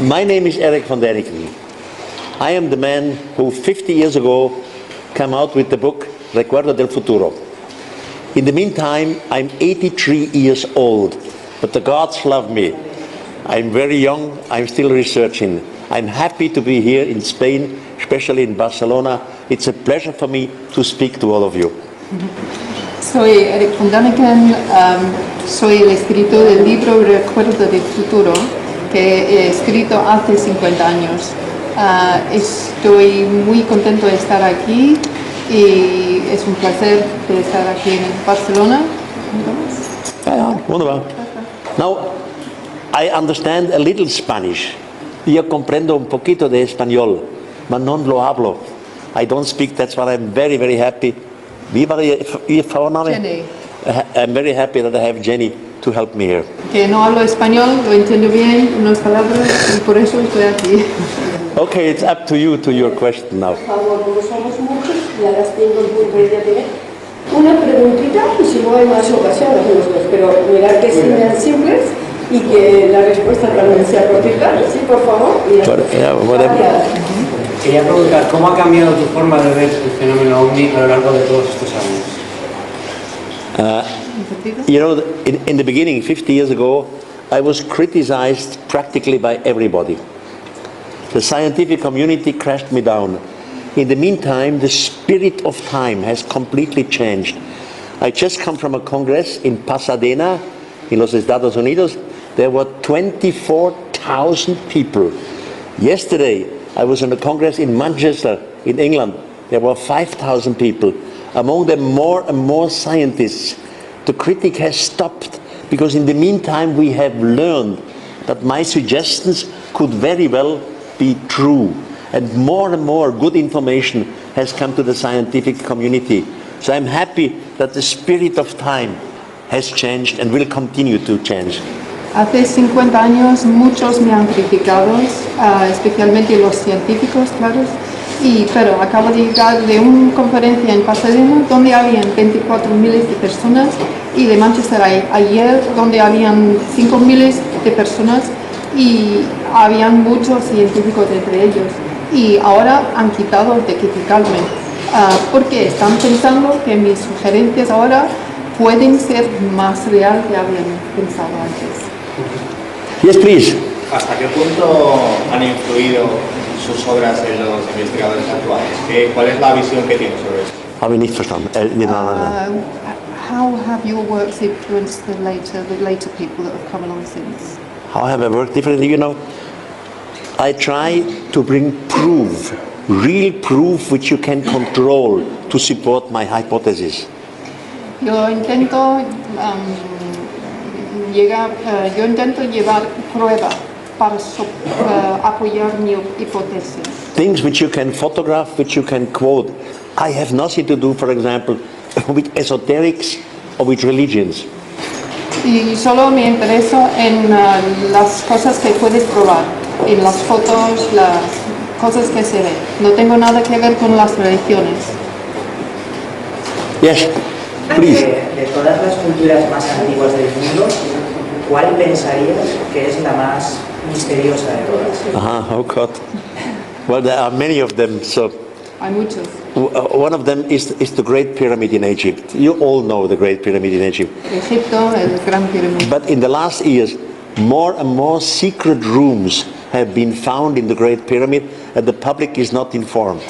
My name is Erich Von Däniken. I am the man who 50 years ago came out with the book Recuerdo del Futuro. In the meantime, I'm 83 years old, but the gods love me. I'm very young, I'm still researching. I'm happy to be here in Spain, especially in Barcelona. It's a pleasure for me to speak to all of you. Soy Erich Von Däniken, soy el escritor del libro Recuerdo del Futuro, que he escrito hace 50 años. Estoy muy contento de estar aquí y es un placer de estar aquí en Barcelona. Ja, wunderbar. Now, I understand a little Spanish. Yo comprendo un poquito de español, mas no lo hablo. I don't speak, that's why I'm very, very happy. Wie war Ihr Vorname? Jenny. I'm very happy that I have Jenny to help me here. Que no hablo español, lo entiendo bien, unas palabras, y por eso estoy aquí. Okay, it's up to you, to your question now. Por favor, como somos muchos, ya las tengo muy brevemente. Una preguntita, y si no hay más ocasiones, pero mirad que sean simples y que la respuesta también sea cortita. Sí, por favor. Gracias. Quería preguntar, ¿cómo ha cambiado tu forma de ver el fenómeno OVNI a lo largo de todos estos años? You know, in the beginning, 50 years ago, I was criticized practically by everybody. The scientific community crashed me down. In the meantime, the spirit of time has completely changed. I just come from a congress in Pasadena, in los Estados Unidos. There were 24,000 people. Yesterday, I was in a congress in Manchester, in England. There were 5,000 people. Among them, more and more scientists. The critic has stopped because in the meantime we have learned that my suggestions could very well be true, and more good information has come to the scientific community. So I'm happy that the spirit of time has changed and will continue to change. Hace 50 años muchos me han criticado, especialmente los científicos, claro, pero acabo de llegar de una conferencia en Pasadena donde habían 24.000 de personas y de Manchester ayer donde habían 5.000 de personas y habían muchos científicos entre ellos y ahora han quitado de criticarme porque están pensando que mis sugerencias ahora pueden ser más reales que habían pensado antes. Yes, please. ¿Hasta qué punto han influido sus obras en los investigadores actuales? ¿Cuál es la visión que tienen sobre esto? Habe ich nicht verstanden. How have your works influenced the later people that have come along since? How have I worked differently? You know, I try to bring proof, real proof which you can control to support my hypothesis. Yo intento llevar prueba para apoyar mi hipótesis. Things which you can photograph, which you can quote. I have nothing to do, for example, with esoterics or with religions. Y solo me intereso en las cosas que puedes probar, en las fotos, las cosas que se ven. No tengo nada que ver con las religiones. Yes, please. De todas las culturas más antiguas del mundo, ¿cuál pensarías que es la más misteriosa de todas? Oh God. Well, there are many of them. So, Hay muchos. one of them is the Great Pyramid in Egypt. You all know the Great Pyramid in Egypt. Egipto, el Gran Pirámide. But in the last years, more and more secret rooms have been found in the Great Pyramid, and the public is not informed.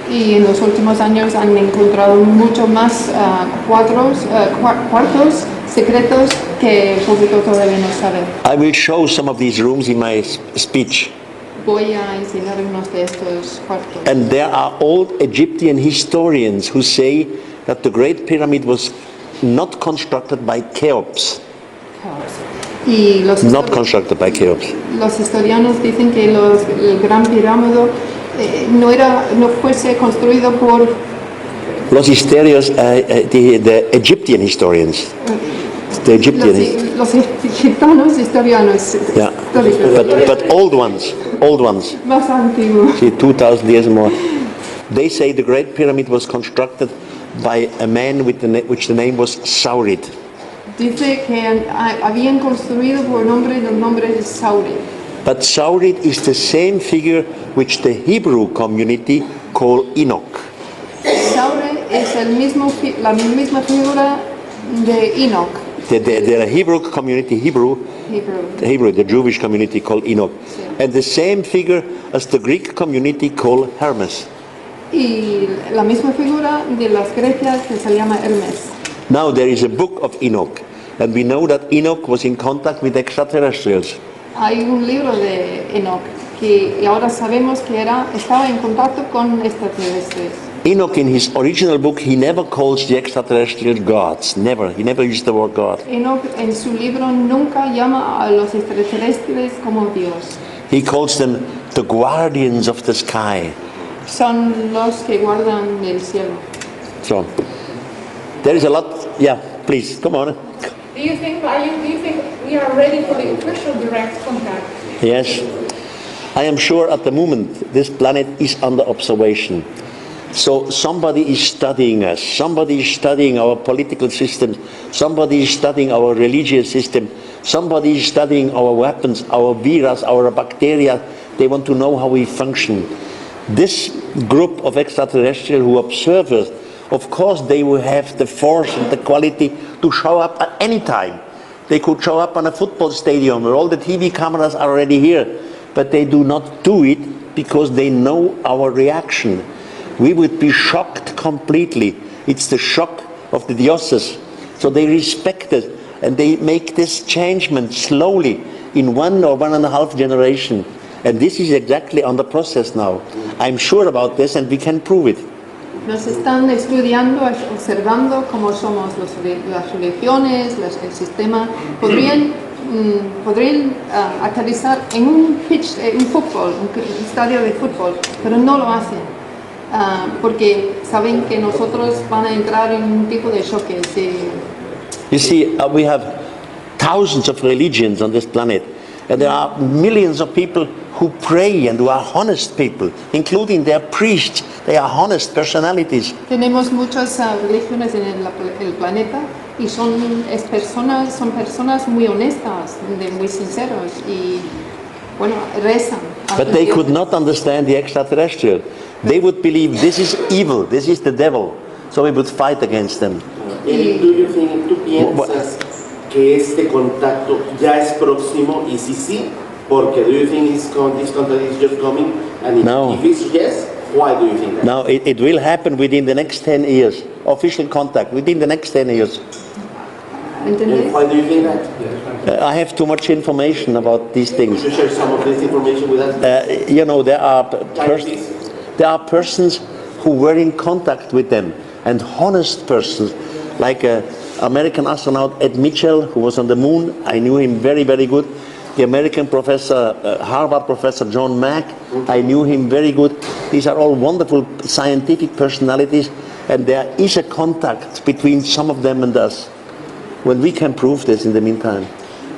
Y en los últimos años han encontrado mucho más cuartos secretos que el público todavía no sabe. I will show some of these rooms in my speech. Voy a enseñar unos de estos cuartos. And there are old Egyptian historians who say that the Great Pyramid was not constructed by Cheops. Y Not constructed by Cheops. los historianos dicen que el Gran Pirámide no fuese construido por Los historios, the Egyptian historians. The Egyptian. los egipcianos historianos. Yeah. But old ones. Más antiguos. See, 2,000 years more. They say the Great Pyramid was constructed by a man which the name was Saurid. Dice que habían construido por el nombre de Saurid. But Saurit is the same figure which the Hebrew community call Enoch. Saure es la misma figura de Enoch. The Hebrew community, the Jewish community called Enoch. And the same figure as the Greek community called Hermes. Y la misma figura de las Grecias que se llama Hermes. Now there is a book of Enoch, and we know that Enoch was in contact with extraterrestrials. Hay un libro de Enoch y ahora sabemos que estaba en contacto con extraterrestres. Enoch, in his original book, he never calls the extraterrestrial gods. Never. He never used the word God. Enoch en su libro nunca llama a los extraterrestres como Dios. He calls them the guardians of the sky. Son los que guardan el cielo. So, there is a lot. Yeah, please, come on. Do you think we are ready for the official direct contact? Yes. I am sure at the moment this planet is under observation. So somebody is studying us, somebody is studying our political system, somebody is studying our religious system, somebody is studying our weapons, our virus, our bacteria. They want to know how we function. This group of extraterrestrial who observe us, of course they will have the force and the quality to show up at any time. They could show up on a football stadium where all the TV cameras are already here, but they do not do it because they know our reaction. We would be shocked completely. It's the shock of the dioses. So they respect it and they make this changement slowly in 1 or 1.5 generation. And this is exactly on the process now. I'm sure about this and we can prove it. Nos están estudiando, observando cómo somos las religiones, el sistema. Podrían aterrizar en un estadio de fútbol, pero no lo hacen. Porque saben que nosotros van a entrar en un tipo de choque. You see, we have thousands of religions on this planet, and there are millions of people who pray and who are honest people, including their priests. They are honest personalities. Tenemos muchas religiones en el planeta y son personas muy honestas, muy sinceros y bueno, rezan. But they could not understand the extraterrestrial. They would believe this is evil, this is the devil, so we would fight against them. Eric, do you think, tú piensas que este contacto ya es próximo? Y si sí, porque do you think this contact is just coming? And if it's yes, why do you think that? No, it will happen within the next 10 years. Official contact within the next 10 years. And why do you think that? I have too much information about these things. Could you share some of this information with us? You know, there are persons who were in contact with them, and honest persons, like American astronaut Ed Mitchell, who was on the moon. I knew him very, very good. The American professor, Harvard professor John Mack, I knew him very good. These are all wonderful scientific personalities, and there is a contact between some of them and us. When we can prove this in the meantime.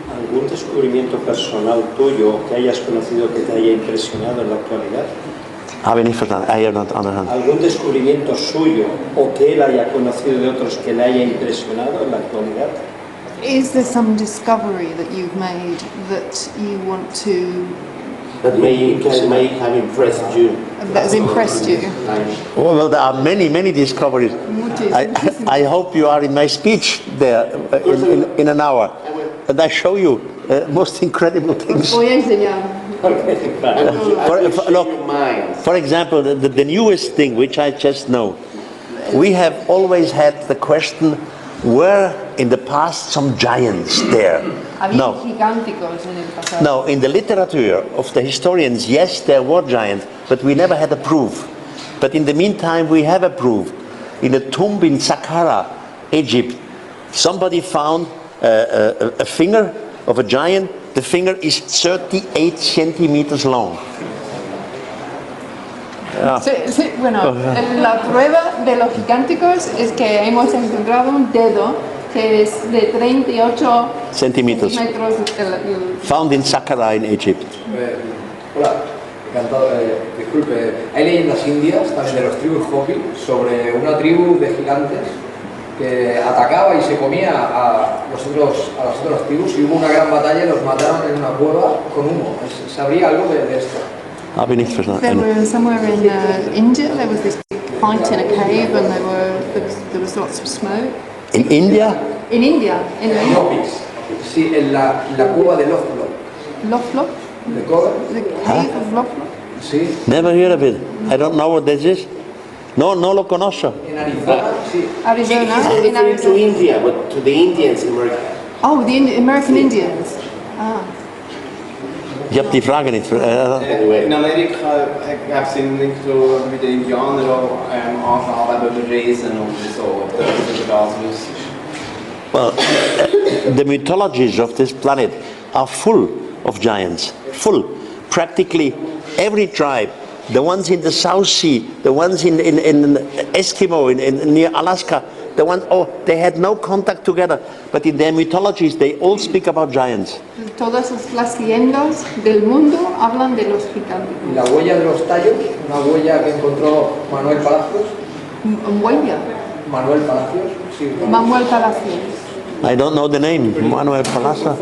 ¿Algún descubrimiento personal tuyo que hayas conocido que te haya impresionado en la actualidad? ¿Algún descubrimiento suyo o que él haya conocido de otros que le haya impresionado en la actualidad? Is there some discovery that you've made that you want to... That may have impressed you? That has impressed you? Well, there are many, many discoveries. I hope you are in my speech there in an hour. And I show you most incredible things. Voy a enseñar. For example, the newest thing, which I just know, we have always had the question, were in the past some giants there? No. No, in the literature of the historians, yes, there were giants, but we never had a proof. But in the meantime, we have a proof. In a tomb in Saqqara, Egypt, somebody found a finger of a giant. The finger is 38 centimeters long. Sí, bueno, la prueba de los gigánticos es que hemos encontrado un dedo que es de 38 centímetros. Found in Saqqara in Egypt. Hola, encantado. Disculpe, hay leyendas indias, también de los tribus Hopi, sobre una tribu de gigantes que atacaba y se comía a las otras tribus, y hubo una gran batalla y los mataron en una cueva con humo. ¿Sabría algo de esto? There were somewhere in India, there was this big fight in a cave and there was lots of smoke. In India? In India, in the Sí, en la cueva de Loflo. Loflo? The cave of Loflo? Sí. Never heard of it. I don't know what this is. No lo conozco. En Arizona, sí. Arizona? He's In referring to Arizona. India, but to the Indians in America. Oh, the American Indians. Ah. Ich habe die Frage nicht. In Amerika gab es nicht so wie die Indianer anfangen über Riesen und so. Das ist das Russisch. Well, the mythologies of this planet are full of giants. Full. Practically every tribe. The ones in the South Sea, the ones in Eskimo, in near Alaska, the ones, they had no contact together. But in their mythologies, they all speak about giants. Todas las leyendas del mundo hablan de los gigantes. La huella de los tallos, una huella que encontró Manuel Palacios. ¿Huella? Manuel Palacios, sí. Manuel Palacios. I don't know the name. Manuel Palacio.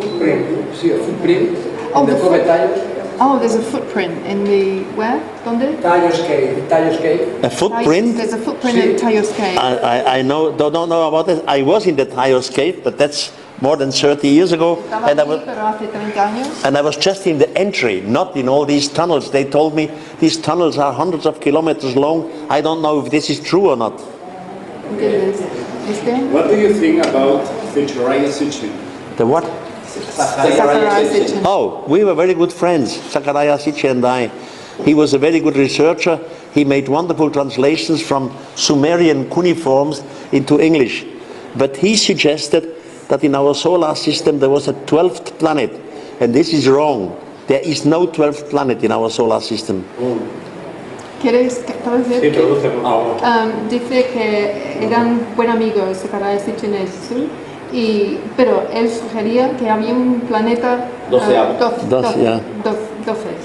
Sí, el footprint. Oh, de Cove Tallos. Oh, there's a footprint in the where? ¿Dónde? Tallos Cave. A footprint? There's a footprint in Tallos Cave. I don't know about it. I was in the Tallos Cave, but that's more than 30 years ago. Estaba allí, pero hace 30 años. And I was just in the entry, not in all these tunnels. They told me these tunnels are hundreds of kilometers long. I don't know if this is true or not. What do you think about Zachariah Sitchin? The what? Zachariah Sitchin. Oh, we were very good friends, Zachariah Sitchin and I. He was a very good researcher. He made wonderful translations from Sumerian cuneiforms into English. But he suggested that in our solar system there was a 12th planet. And this is wrong. There is no 12th planet in our solar system. ¿Quieres decir? Dice que eran buenos amigos, Zachariah Sitchin y Jesús, pero él sugería que había un planeta 12,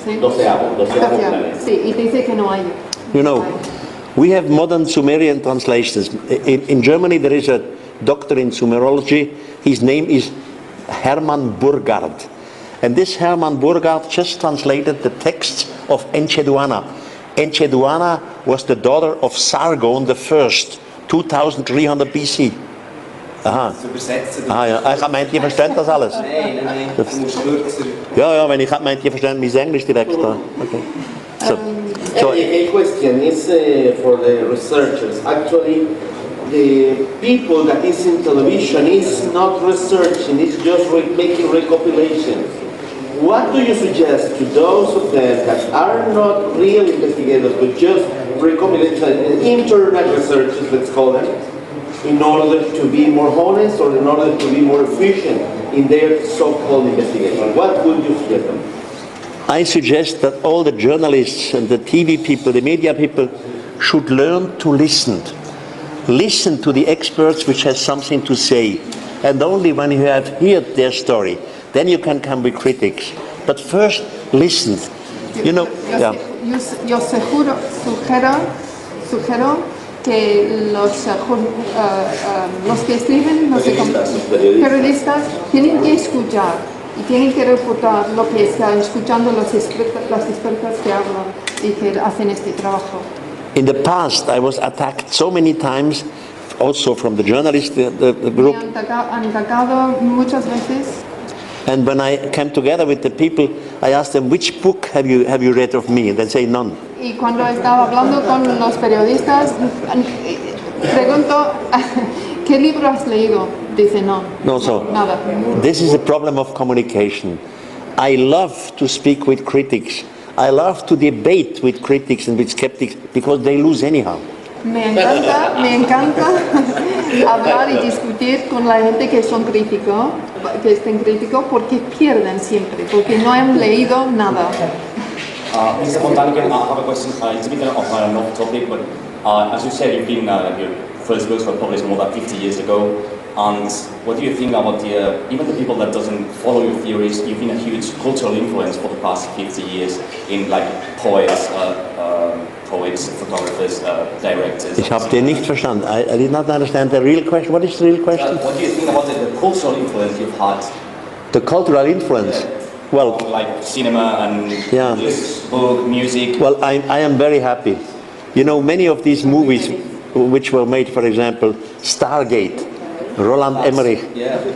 ¿sí? 12 planetas. Sí, y dice que no hay. You know, we have modern Sumerian translations. In Germany there is a doctor in Sumerology. His name is Hermann Burgard. And this Hermann Burgard just translated the texts of Encheduanna. Encheduanna was the daughter of Sargon the First, 2300 BC. Aha. Ja. Ich meinte, ihr versteht das alles. Nein, du musst kürzer. Ja, wenn ich meinte, ihr versteht mein Englisch direkt. Okay. So, A question is for the researchers. Actually, the people that is in television is not researching, it's just making recopilations. What do you suggest to those of them that are not real investigators, but just recopilations, internet researchers, let's call them, in order to be more honest or in order to be more efficient in their so-called investigation? What would you suggest them? I suggest that all the journalists and the TV people, the media people, should learn to listen. Listen to the experts which has something to say. And only when you have heard their story, then you can come with critics. But first, listen. You know, Yo sugiero que los que escriben, periodistas, tienen que escuchar y tienen que reportar lo que están escuchando las expertas que hablan y que hacen este trabajo. In the past, I was attacked so many times, also from the journalists, the group. Me han atacado muchas veces. And when I came together with the people, I asked them, which book have you read of me? And they say none. Y cuando estaba hablando con los periodistas, pregunto, ¿qué libro has leído? Dice no. Nada. This is a problem of communication. I love to speak with critics. I love to debate with critics and with skeptics because they lose anyhow. Me encanta hablar y discutir con la gente que son críticos, que estén críticos, porque pierden siempre, porque no han leído nada. Mr. Von Däniken, I have a question. It's a bit of an off topic, but as you said, your first books were published more than 50 years ago. And what do you think about even the people that doesn't follow your theories? You've been a huge cultural influence for the past 50 years in like poets, photographers, directors. Ich habe den nicht verstanden. I did not understand the real question. What is the real question? What do you think about the cultural influence you've had? The cultural influence? Well, like cinema and book, music. Well, I am very happy. You know, many of these movies which were made, for example, Stargate, Roland Emmerich.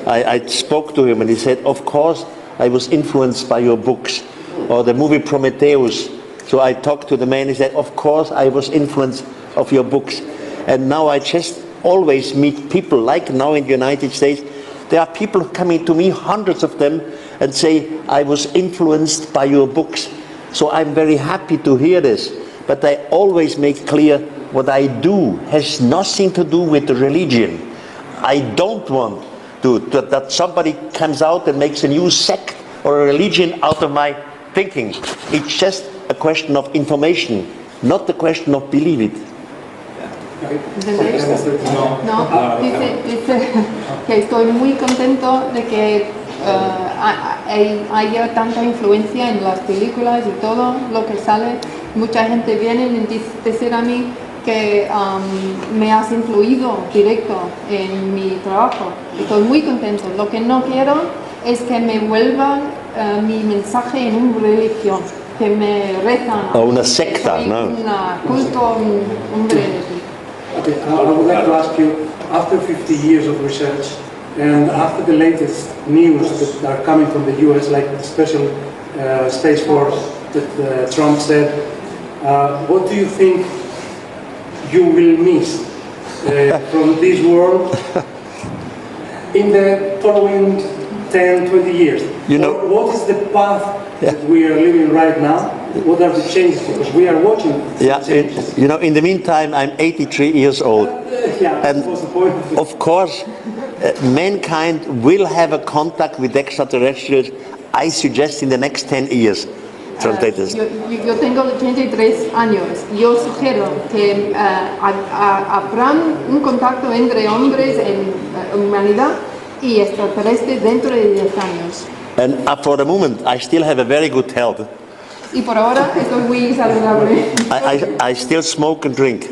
I spoke to him and he said, of course, I was influenced by your books. Or the movie Prometheus. So I talked to the man, he said, of course, I was influenced of your books. And now I just always meet people, like now in the United States, there are people coming to me, hundreds of them, and say, I was influenced by your books. So I'm very happy to hear this. But I always make clear what I do has nothing to do with religion. I don't want that somebody comes out and makes a new sect or a religion out of my thinking. It's just a question of information, not the question of believe it. No, dice que estoy muy contento de que haya tanta influencia en las películas y todo lo que sale. Mucha gente viene y dice a mí que me has influido directo en mi trabajo. Estoy muy contento. Lo que no quiero es que me vuelvan mi mensaje en una religión, que me rezan. O una secta, ¿no? Un culto, un religión. Okay, I would like to ask you, after 50 years of research and after the latest news that are coming from the US, like the special Space Force that Trump said, what do you think you will miss from this world in the following 10, 20 years? You know, what is the path that we are living right now? What are the changes? Because we are watching. You know, in the meantime, I'm 83 years old. And of course, mankind will have a contact with extraterrestrials, I suggest, in the next 10 years. Translators. Yo tengo 83 años. Yo sugiero que habrá un contacto entre hombres en humanidad y extraterrestres dentro de 10 años. And for the moment, I still have a very good health. Y por ahora estoy muy saludable. I still smoke and drink.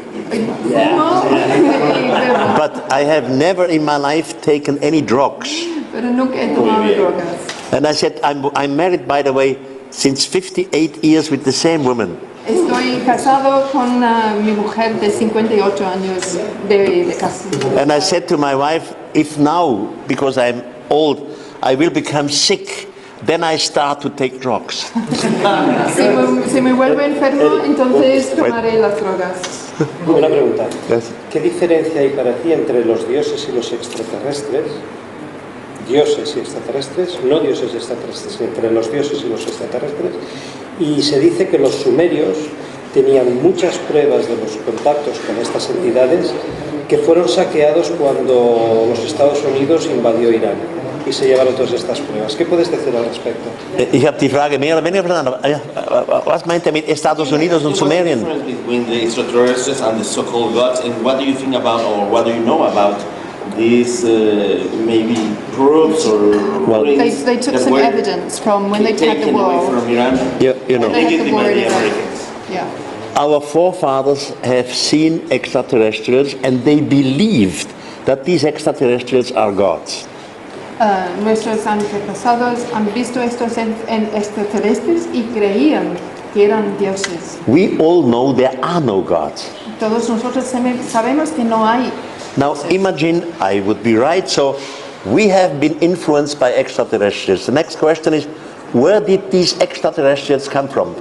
But I have never in my life taken any drugs. Pero nunca he tomado drogas. And I said, I'm married, by the way, since 58 years with the same woman. Estoy casado con mi mujer de 58 años de casado. And I said to my wife, if now, because I'm old, I will become sick, then I start to take drugs. Si me vuelvo enfermo, entonces tomaré las drogas. Una pregunta. ¿Qué diferencia hay para ti entre los dioses y los extraterrestres? Dioses y extraterrestres, no dioses y extraterrestres, entre los dioses y los extraterrestres. Y se dice que los sumerios tenían muchas pruebas de los contactos con estas entidades que fueron saqueados cuando los Estados Unidos invadió Irán y se llevaron todas estas pruebas. ¿Qué puedes decir al respecto? Ich habe die Frage mehr oder weniger verstanden. Was meint er mit Estados Unidos und Sumerien? What's the difference between the extraterrestrials and the so-called gods, and what do you think about, or what do you know about these maybe proofs or rings They took that some were evidence from when they had the taken away wall. from Iran? You know. Allegedly by the Americans. Yeah. Our forefathers have seen extraterrestrials and they believed that these extraterrestrials are gods. Nuestros antepasados han visto estos extraterrestres y creían que eran dioses. We all know there are no gods. Todos nosotros sabemos que no hay. Now imagine I would be right, so we have been influenced by extraterrestrials. The next question is, where did these extraterrestrials come from?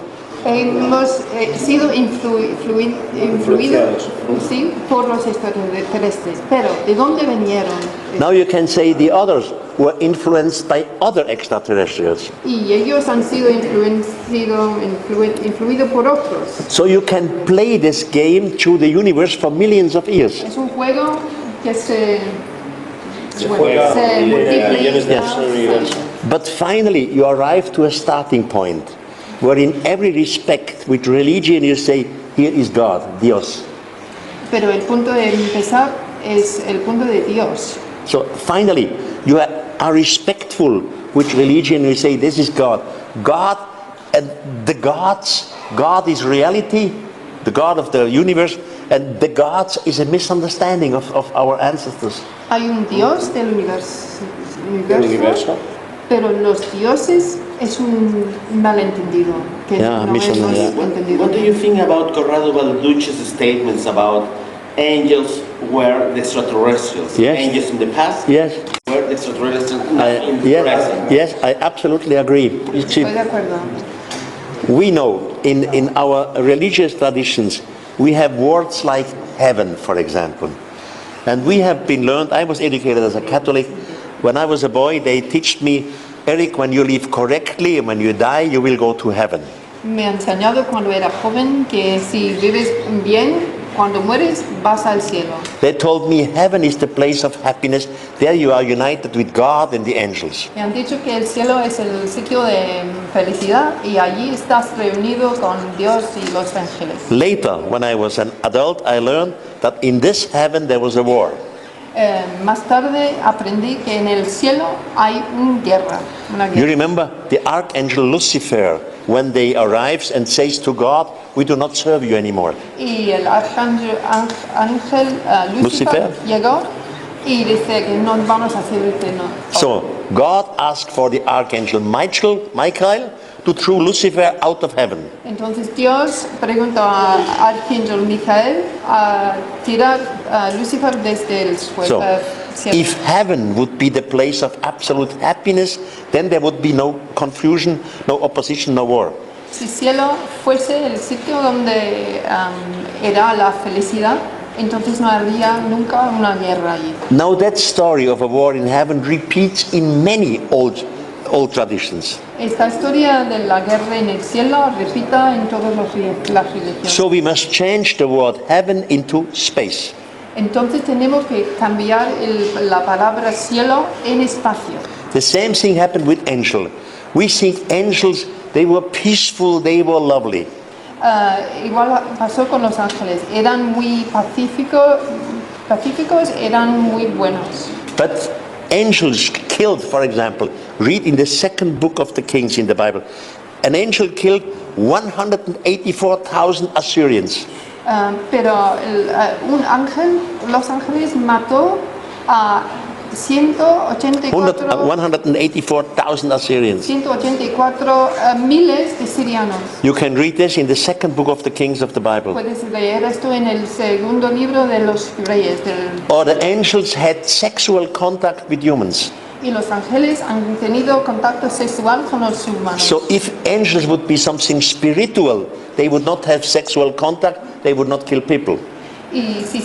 Hemos sido influidos sí, por los extraterrestres, pero ¿de dónde vinieron? Now you can say the others were influenced by other extraterrestrials. Y ellos han sido influidos por otros. So you can play this game through the universe for millions of years. Es un juego que se juega millones de años en el multiplica. universo. But finally you arrive to a starting point where in every respect with religion you say, here is God, Dios. Pero el punto de empezar es el punto de Dios. So finally, you are respectful with religion. You say this is God. God and the gods. God is reality, the God of the universe, and the gods is a misunderstanding of our ancestors. Hay un Dios del universo, pero los dioses es un malentendido que no hemos entendido. What do you think about Corrado Balducci's statements about angels were the extraterrestrials? Yes. Angels in the past Yes. were the extraterrestrials in the present. Yes, I absolutely agree. Estoy de acuerdo. We know in our religious traditions, we have words like heaven, for example. And we have been learned, I was educated as a Catholic. When I was a boy, they taught me, Eric, when you live correctly and when you die, you will go to heaven. Me ha enseñado cuando era joven que si vives bien, cuando mueres vas al cielo. They told me heaven is the place of happiness. There you are united with God and the angels. Me han dicho que el cielo es el sitio de felicidad y allí estás reunido con Dios y los ángeles. Later, when I was an adult, I learned that in this heaven there was a war. Más tarde aprendí que en el cielo hay una guerra. You remember the archangel Lucifer, when they arrives and says to God, we do not serve you anymore. Y el arcángel Lucifer llegó y dice que no vamos a servirte. No. So God asked for the archangel Michael to throw Lucifer out of heaven. Entonces Dios preguntó al arcángel Micael a tirar a Lucifer desde el So, cielo. if heaven would be the place of absolute happiness, then there would be no confusion, no opposition, no war. Si cielo fuese el sitio donde era la felicidad, entonces no habría nunca una guerra allí. Now that story of a war in heaven repeats in many old traditions. Esta historia de la guerra en el cielo repita en todas las religiones. So we must change the word heaven into space. Entonces tenemos que cambiar la palabra cielo en espacio. The same thing happened with angel. We think angels, they were peaceful, they were lovely. Igual pasó con los ángeles. Eran muy pacíficos, eran muy buenos. But angels killed, for example, read in the second book of the Kings in the Bible, an angel killed 184,000 Assyrians. Pero los ángeles mató a 184,000 Assyrians. 184 miles de sirianos. You can read this in the second book of the Kings of the Bible. Puedes leer esto en el segundo libro de los reyes. Or the angels had sexual contact with humans. Y los ángeles han tenido contacto sexual con los humanos. So if angels would be something spiritual, they would not have sexual contact, they would not kill people. Y si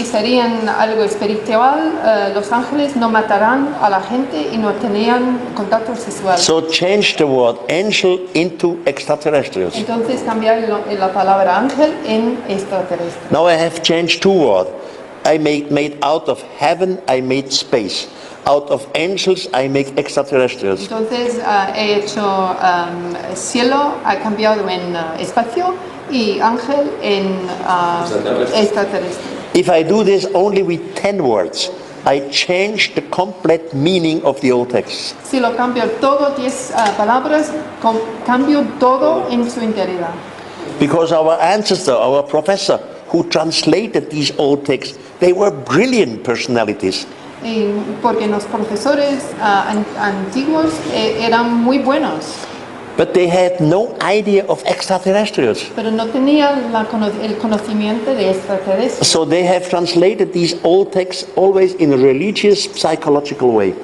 serían algo espiritual, los ángeles no matarán a la gente y no tenían contacto sexual. So change the word angel into extraterrestrials. Entonces cambiar la palabra ángel en extraterrestre. Now I have changed two words. I made out of heaven, I made space. Out of angels, I make extraterrestrials. Entonces he hecho cielo, ha cambiado en espacio y ángel en extraterrestre. If I do this only with 10 words, I change the complete meaning of the old text. Si lo cambio todo 10 palabras, cambio todo en su integridad. Because our ancestor, our professor, who translated these old texts, they were brilliant personalities. Porque los profesores antiguos eran muy buenos. But they had no idea of extraterrestrials. Pero no tenían el conocimiento de extraterrestres. So they have translated these old texts always in a religious, psychological way.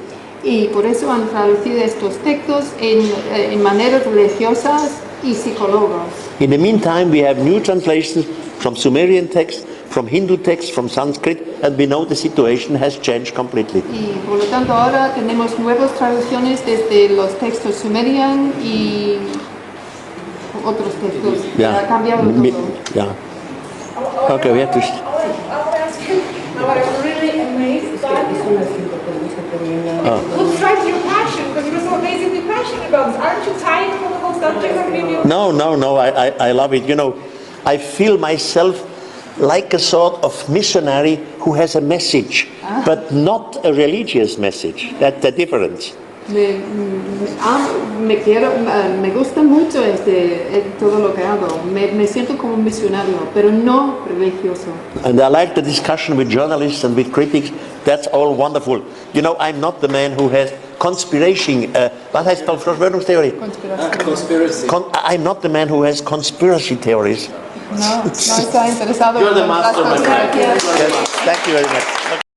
Y por eso han traducido estos textos en maneras religiosas y psicólogas. In the meantime, we have new translations from Sumerian texts, from Hindu texts, from Sanskrit, and we know the situation has changed completely. Y por lo tanto ahora tenemos nuevas traducciones desde los textos sumerian y otros textos. Yeah. Ha cambiado todo. Yeah. Okay, we have to. I'll ask you. Now I'm really amazed by what drives your passion, because you're so amazingly passionate about this. Aren't you tired of all the whole subject of video? No, I love it. You know, I feel myself like a sort of missionary who has a message, but not a religious message. That's the difference. Me gusta mucho todo lo que hago. Me siento como un misionario, pero no religioso. And I like the discussion with journalists and with critics. That's all wonderful. You know, I'm not the man who has conspiration. Was heißt Verschwörungstheorie? Conspiracy. I'm not the man who has conspiracy theories. No está interesado. You're the master, my friend. Yes, thank you very much.